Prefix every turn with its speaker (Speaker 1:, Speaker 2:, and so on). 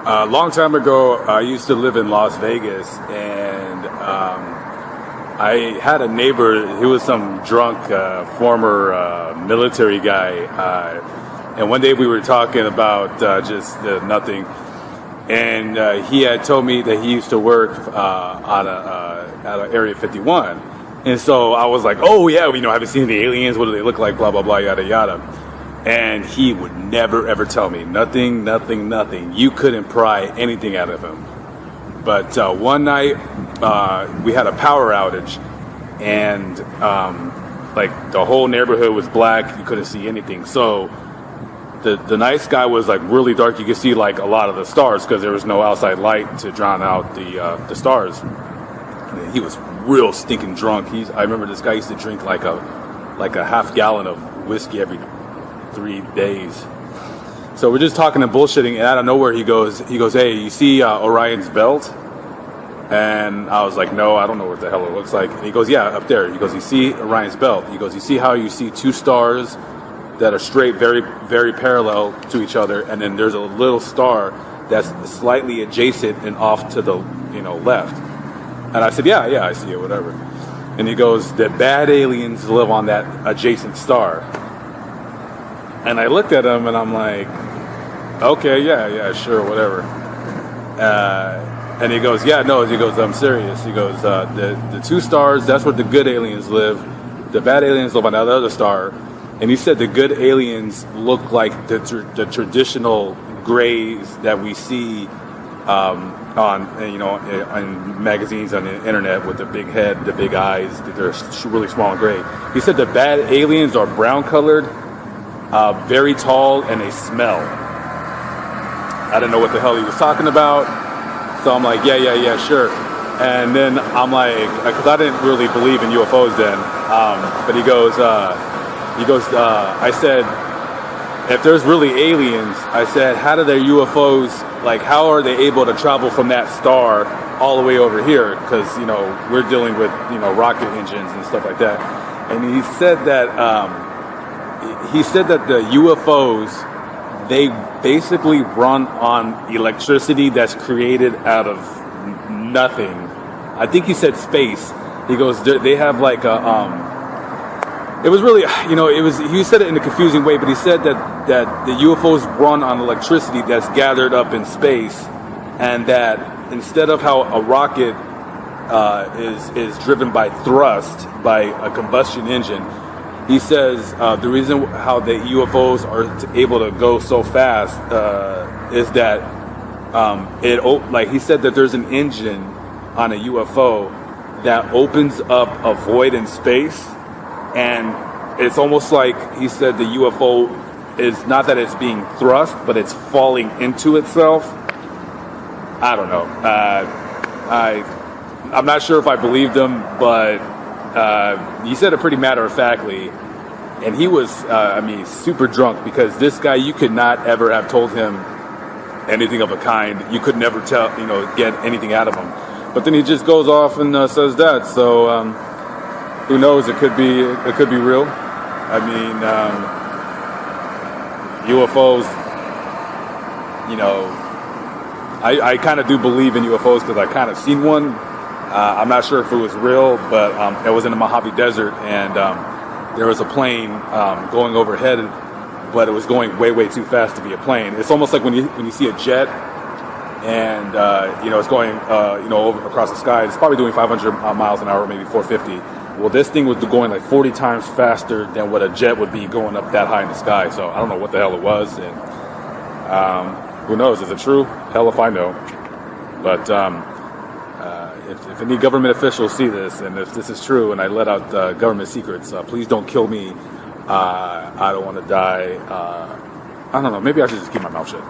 Speaker 1: A long time ago, I used to live in Las Vegas, and I had a neighbor. He was some drunk former military guy, and one day we were talking about just nothing, and he had told me that he used to work at Area 51, and so I was like, oh yeah, haven't seen the aliens, what do they look like, blah blah blah, yada yada. And he would never, ever tell me. Nothing. You couldn't pry anything out of him. But one night, we had a power outage. And, the whole neighborhood was black. You couldn't see anything. So, the night sky was, really dark. You could see, a lot of the stars because there was no outside light to drown out the stars. And he was real stinking drunk. I remember this guy used to drink, a half gallon of whiskey every 3 days. So we're just talking and bullshitting, and out of nowhere he goes, hey, you see Orion's belt? And I was like, no, I don't know what the hell it looks like. And he goes, yeah, up there. He goes, you see Orion's belt? He goes, you see how you see two stars that are straight, very, very parallel to each other, and then there's a little star that's slightly adjacent and off to the left. And I said, yeah, I see it, whatever. And he goes, the bad aliens live on that adjacent star. And I looked at him and I'm like, okay, yeah, sure, whatever. And he goes, yeah, no, he goes, I'm serious. He goes, the two stars, that's where the good aliens live. The bad aliens live on that other star. And he said the good aliens look like the traditional grays that we see in magazines, on the internet, with the big head, the big eyes, they're really small and gray. He said the bad aliens are brown colored, very tall, and they smell. I didn't know what the hell he was talking about, so I'm like, yeah, sure. And then I'm like, because I didn't really believe in UFOs then, but he goes, I said, if there's really aliens, I said, how do their UFOs, how are they able to travel from that star all the way over here? Because, we're dealing with, rocket engines and stuff like that. And he said that, the UFOs, they basically run on electricity that's created out of nothing. I think he said space. He goes, they have it was really, he said it in a confusing way, but he said that the UFOs run on electricity that's gathered up in space, and that instead of how a rocket is driven by thrust, by a combustion engine, he says the reason how the UFOs are able to go so fast is that he said that there's an engine on a UFO that opens up a void in space, and it's almost like he said the UFO is not that it's being thrust, but it's falling into itself. I don't know. I'm not sure if I believed him, but he said it pretty matter-of-factly, and he was, super drunk, because this guy, you could not ever have told him anything of a kind. You could never get anything out of him. But then he just goes off and says that. So who knows? It could be real. UFOs. I kind of do believe in UFOs because I kind of seen one. I'm not sure if it was real, but it was in the Mojave Desert, and there was a plane going overhead, but it was going way, way too fast to be a plane. It's almost like when you see a jet, and it's going over across the sky. It's probably doing 500 miles an hour, maybe 450. Well, this thing was going 40 times faster than what a jet would be going up that high in the sky. So I don't know what the hell it was, and who knows? Is it true? Hell if I know. But if any government officials see this, and if this is true, and I let out government secrets, please don't kill me. I don't want to die. I don't know. Maybe I should just keep my mouth shut.